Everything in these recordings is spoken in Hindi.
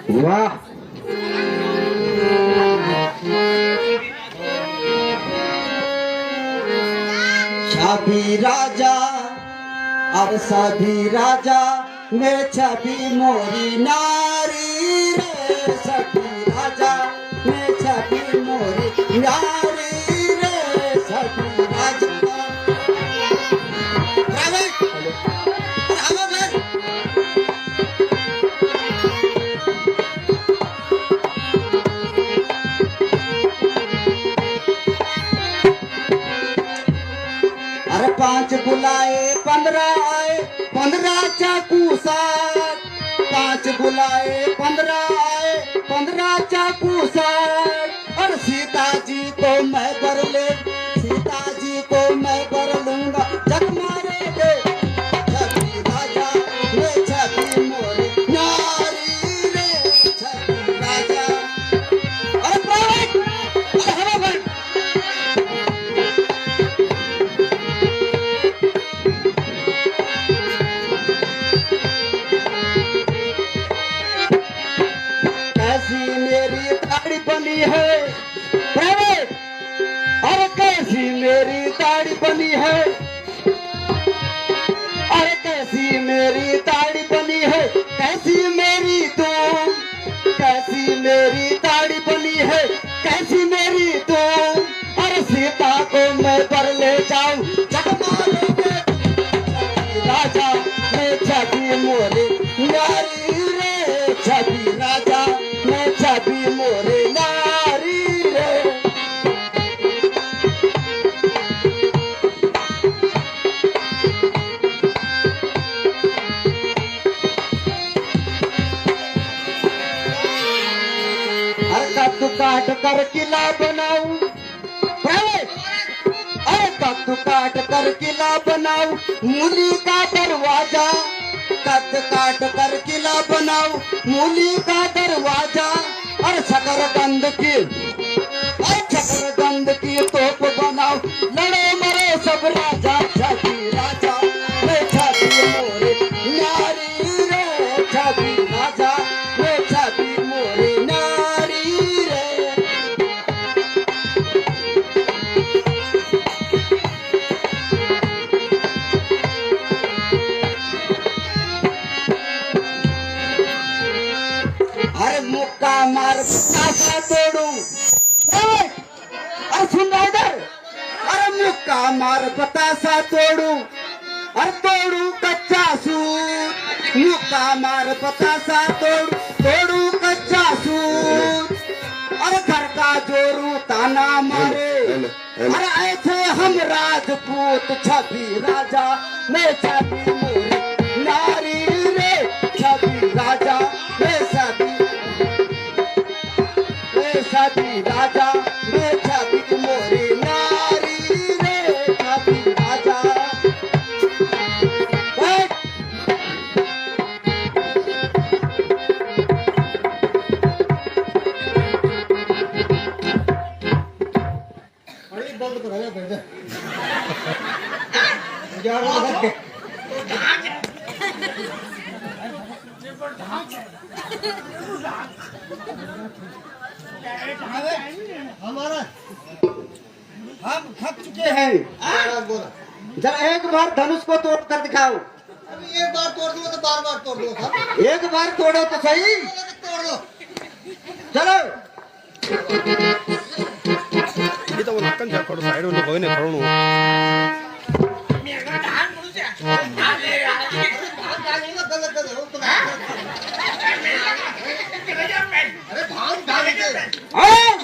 वाह छवि राजा और सभी राजा में छवि मोरी नारी रे सभी राजा में छवि मोरी नारी रे सभी राजा अरे 5 बुलाए 15 आए 15 चाकू साथ 5 बुलाए 15 आए 15 चाकू साथ और सीता जी को मैं बर ले सीता जी को मैं बर लूंगा जग मारे दे छवि राजा रे छवि मोरी नारी रे छवि राजा अरे हवा भर बनी है अरे कैसी मेरी दाढ़ी बनी है अरे कैसी मेरी दाढ़ी बनी है कैसी मेरी तुम कैसी मेरी दाढ़ी बनी है कैसी मेरी तुम अरे सीता को मैं पर ले जाऊं जग मारोगे राजा मैं छवि मोरे नारी रे छवि राजा मैं छवि मोरे नारी रे अरे कद्दू काट कर किला बनाऊं अरे कद्दू काट कर किला बनाऊं मूली का दरवाजा कद काट कर किला बनाऊं मूली का दरवाजा और शकरकंद की तोप बनाओ लड़े मरे सब राजा छवि राजा मैं छवि मोरे नारी रे छवि राजा मैं छवि मोरे नारी रे अरे मुक्का मार आशा तोड़ू अरे सुन रहा इधर अरे मुक्का मार बतासा तोड़ू अरे तोड़ू कच्चा सूत मुक्का मार बतासा तोड़ू कच्चा सूत अरे घर का जोरू ताना मारे अरे ऐसे हम राजपूत छवि राजा मैं छवि मोरी नारी रे छवि राजा मैं छवि राजा मैं छवि मोरी नारी रे छवि राजा बंद करो बेटा हमारा हम थक चुके हैं जरा एक बार धनुष को तोड़ कर दिखाओ अभी एक बार तोड़ दो तो बार तोड़ दो एक बार तोड़ो तो सही तोड़ दो चलो ये तो नक्कन जा थोड़ा साइड में कोई नहीं थोड़ो अरे भाग भाग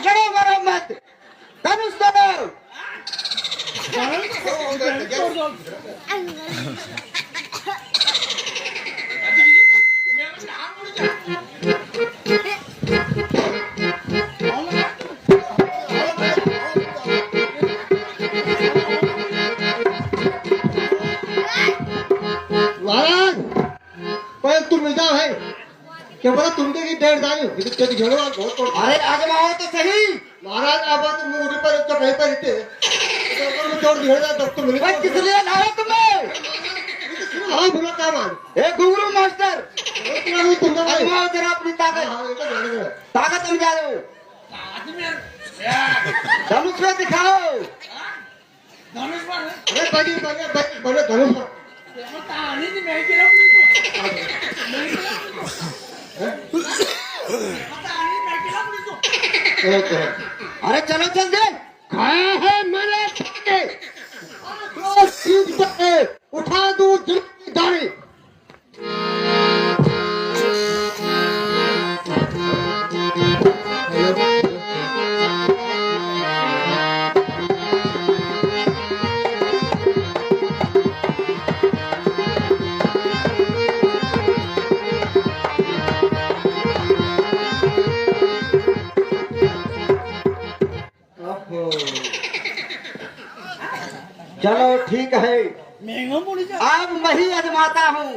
जड़ो मारो मत धनुष तोड़ो महाराज कोई तुम मिल जाओ है क्या बोला तुमके की डेढ़ दानी इधर झोड़ो बहुत तोड़ अरे आजमाओ तो सही महाराज अब तुम मुझे पर तो कहीं पर इतने तो तोड़ दिया तब तो मिल किस लिए लाया तुम्हें हाँ बोला क्या मान ए घुंगरू मास्टर तुम आजमाओ जरा अपनी ताकत ताकत समझा दो धनुष में दिखाओ अरे बड़े धनुष अरे चलो चल दे खाया है मैंने उठा दूं दाढ़ी चलो ठीक है अब मैं ही आजमाता हूँ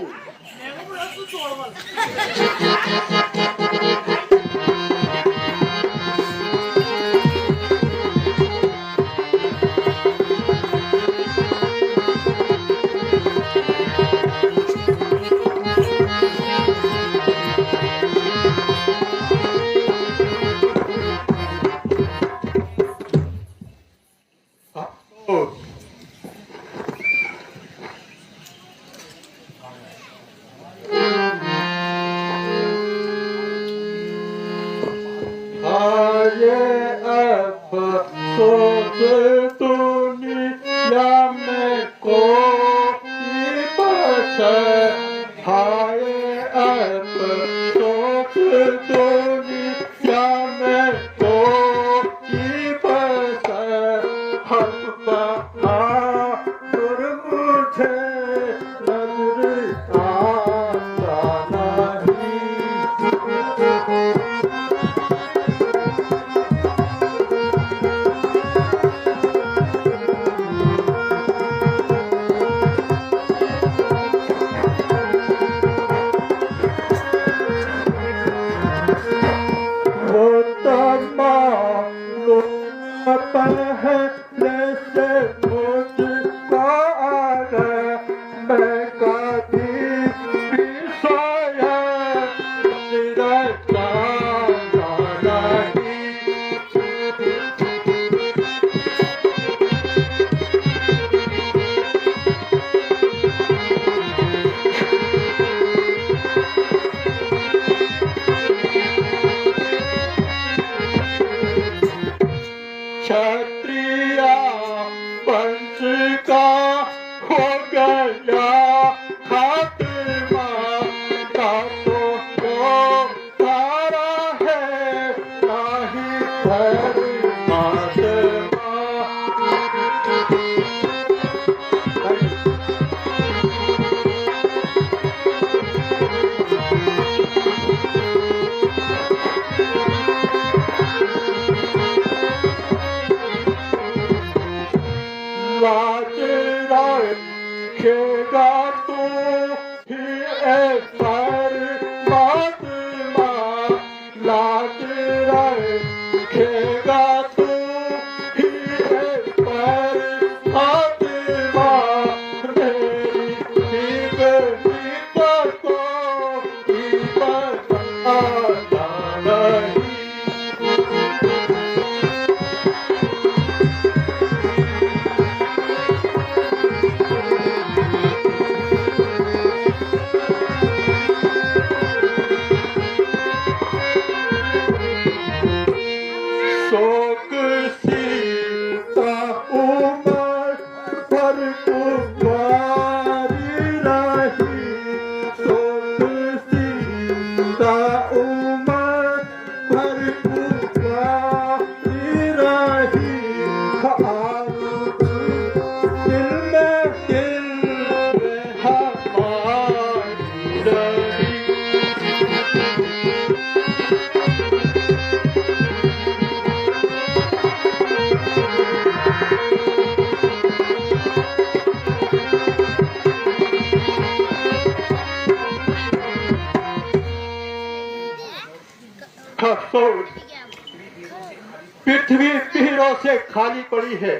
पृथ्वी पीरों से खाली पड़ी है।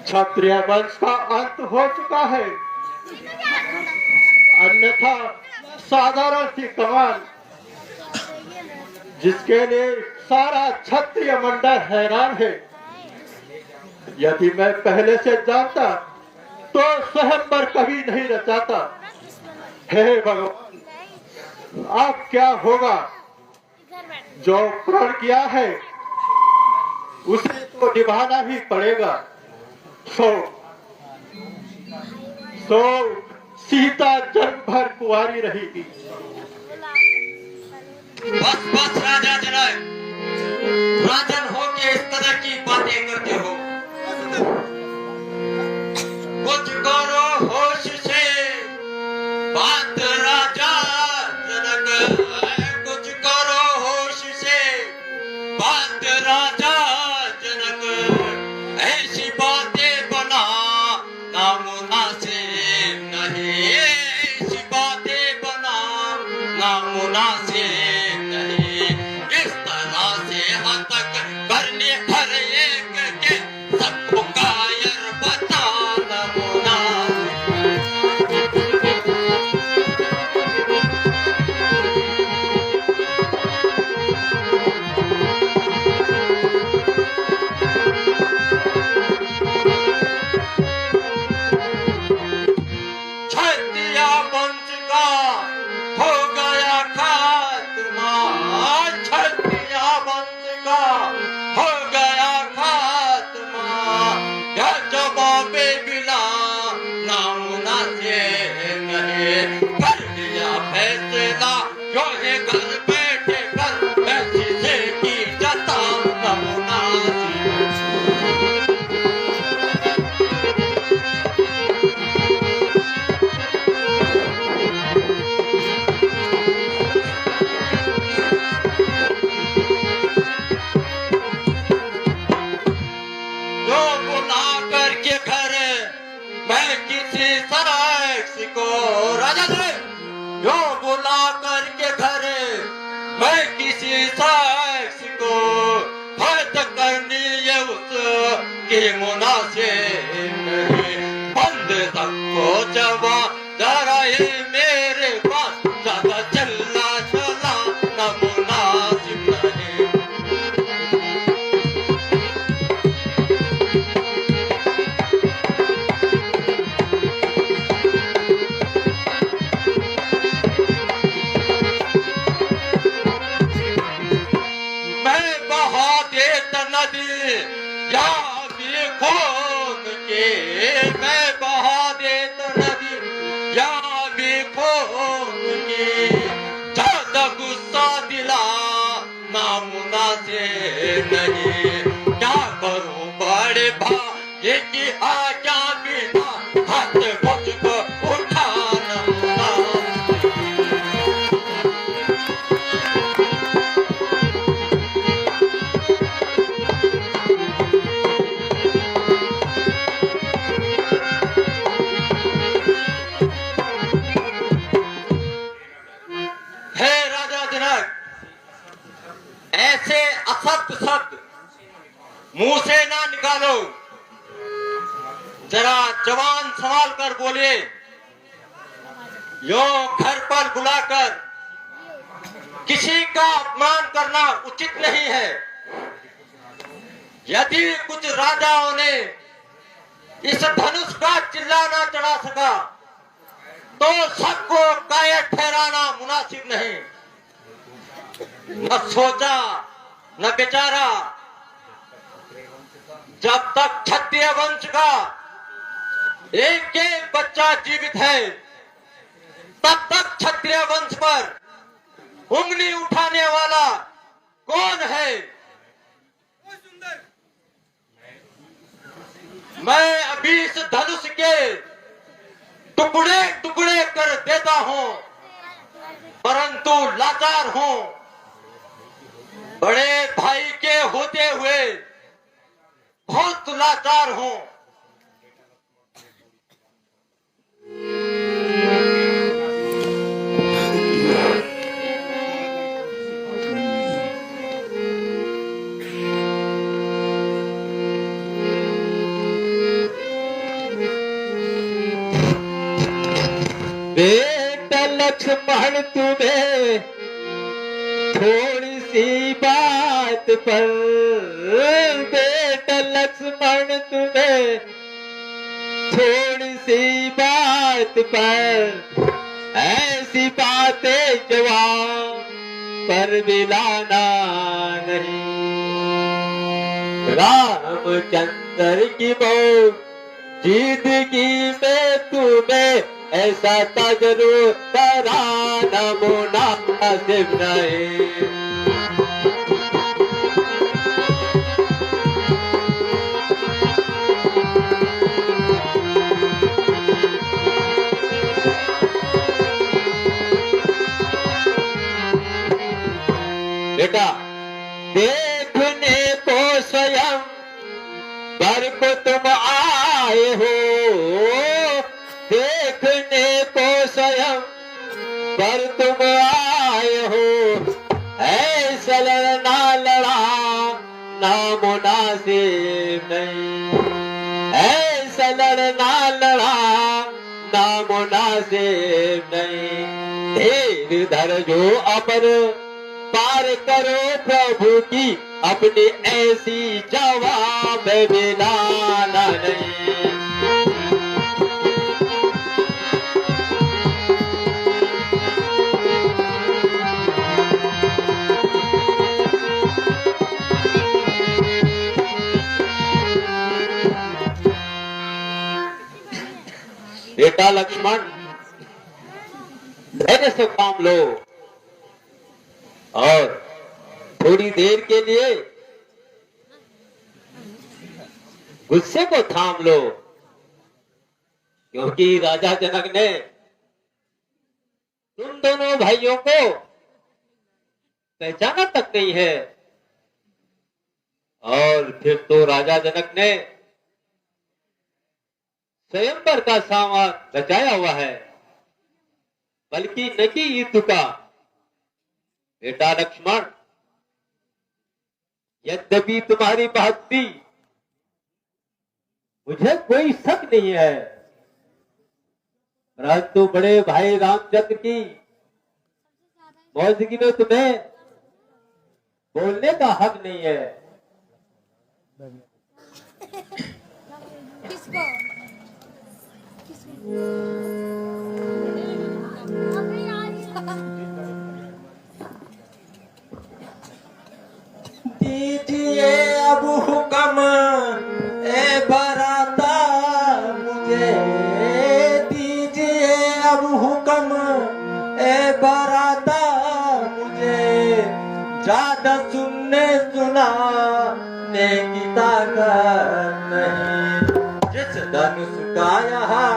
क्षत्रिय वंश का अंत हो चुका है। अन्यथा साधारण सी कमान जिसके लिए सारा क्षत्रिय मंडल हैरान है। यदि मैं पहले से जानता तो स्वयंवर कभी नहीं रचाता। हे भगवान, अब क्या होगा? जो प्रण किया है उसे तो निभाना ही पड़ेगा। सो सीता जन्म भर कुंवारी रहेगी। बस बस राजा जनक, राजन हो के इस तरह की बातें करते हो। कुछ करो होश से बात राजा जनक, कुछ करो होश से बात राजा जनक। ऐसी बातें बना नामुनासिब नहीं, ऐसी बातें बना नामुनासिब नहीं। इस तरह से हतक करने हर एक के सबको कायर बताना मुनासिब। क्षत्रिय वंश का हो गया खात्मा, क्षत्रिय वंश का हो गया खात्मा। क्या जवाबे बिना नामुनासिब नहीं। कर लिया फैसला जो है घर बैठे कर बैठी से की जता नामुनासिब। जो बुला करके घर मैं किसी शख्स को राजा ने, जो बुला करके घर मैं किसी शख्स को हद करनी ये उसकी मुनासिब नहीं। बंद सबको जवा जरा ये मेरे पास ज्यादा चलना चला न मुनासिब नहीं। मैं बहा देत नदी या भी खून के, मैं बहा देत नदी या भी खून के। ज्यादा गुस्सा दिला नामुनासिब नहीं। क्या करूं बड़े भाई की आज्ञा बिना हाथ मुझको उठाना मुनासिब। हे राजा जनक, ऐसे असत्य शब्द मुंह से ना निकालो। जरा जवान संभाल कर बोलिए। यो घर पर बुलाकर किसी का अपमान करना उचित नहीं है। यदि कुछ राजाओं ने इस धनुष का चिल्ला ना चढ़ा सका तो सबको कायर ठहराना मुनासिब नहीं। न सोचा न बेचारा, जब तक क्षत्रिय वंश का एक एक बच्चा जीवित है तब तक क्षत्रिय वंश पर उंगली उठाने वाला कौन है? मैं अभी इस धनुष के टुकड़े टुकड़े कर देता हूं, परंतु लाचार हूं। बड़े भाई के होते हुए बहुत लाचार हूं। लक्ष्मण तुम्हें थोड़ी सी बात पर, बेटा लक्ष्मण तुम्हें थोड़ी सी बात पर, ऐसी बातें जवाब पर मिलाना नहीं। रामचंद्र की मौत जिंदगी में तुम्हें ऐसा तजुर्बा कराना मुनासिब नहीं। बेटा देखने को स्वयं वर को तुम आए हो, देखने को स्वयं पर तुम आए हो, ऐसा लड़ना लड़ा ना मुनासिब नहीं, ऐसा लड़ना लड़ा ना मुनासिब नहीं। धीर धर जो अमर पार करो प्रभु की अपनी ऐसी जवाब मिलाना नहीं। बेटा लक्ष्मण धैर्य से काम लो और थोड़ी देर के लिए गुस्से को थाम लो, क्योंकि राजा जनक ने तुम दोनों भाइयों को पहचाना तक नहीं है। और फिर तो राजा जनक ने स्वयंवर का सामान बचाया हुआ है, बल्कि न कि युद्ध का। बेटा लक्ष्मण यद्यपि तुम्हारी भक्ति मुझे कोई शक नहीं है, परंतु बड़े भाई रामचंद्र की मौजूदगी में तुम्हें बोलने का हक नहीं है। किसको? दीजिए अब हुक्म ए बराता मुझे, दीजिए अब हुक्म ए बराता मुझे, ज्यादा सुनने सुनाने की ताकत नहीं। जिस धनुष का यहाँ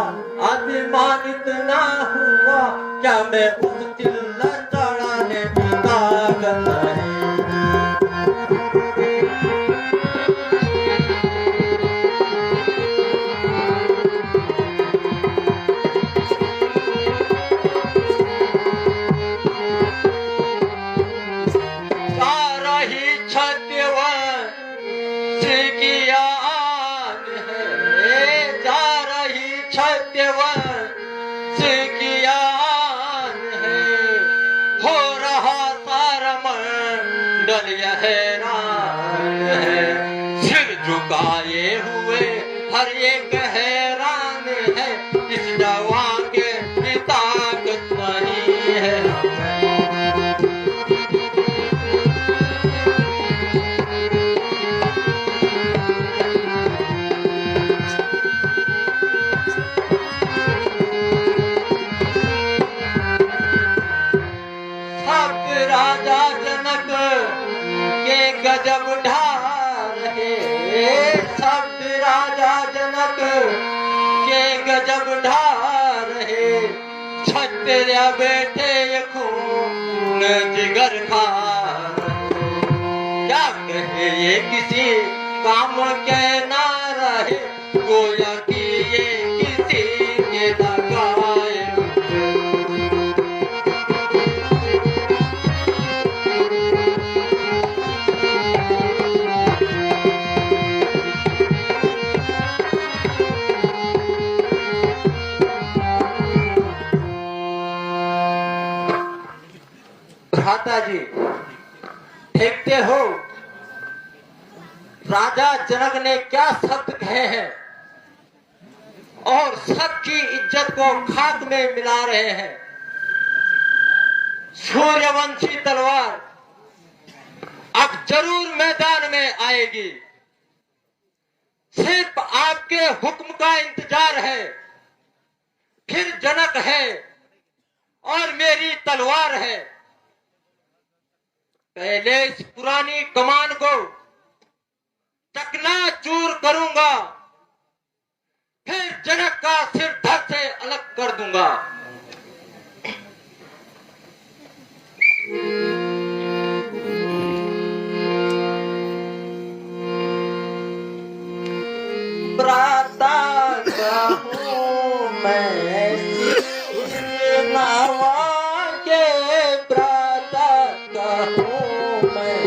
अभिमानित ना हुआ, क्या मैं उस चिल्ला चढ़ाने की ताकत नहीं। झुकाए हुए हर एक हैरान है, इस जवान के ताकत नहीं है। सब राजा जनक के गजब ढा रहे, सब राजा जनक के गजब ढा रहे, क्षत्रिय बेटे खून जिगर खा रहे। क्या कहे ये किसी काम के ना रहे, गोया कि ये किसी के लगाए। भ्राता जी देखते हो राजा जनक ने क्या शब्द कहे हैं और सबकी इज्जत को खाक में मिला रहे हैं। सूर्यवंशी तलवार अब जरूर मैदान में आएगी, सिर्फ आपके हुक्म का इंतजार है। फिर जनक है और मेरी तलवार है। पहले इस पुरानी कमान को चकनाचूर करूंगा, फिर जनक का सिर धड़ से अलग कर दूंगा। प्राता कहूँ मैं नावा के, प्राता कहूँ मैं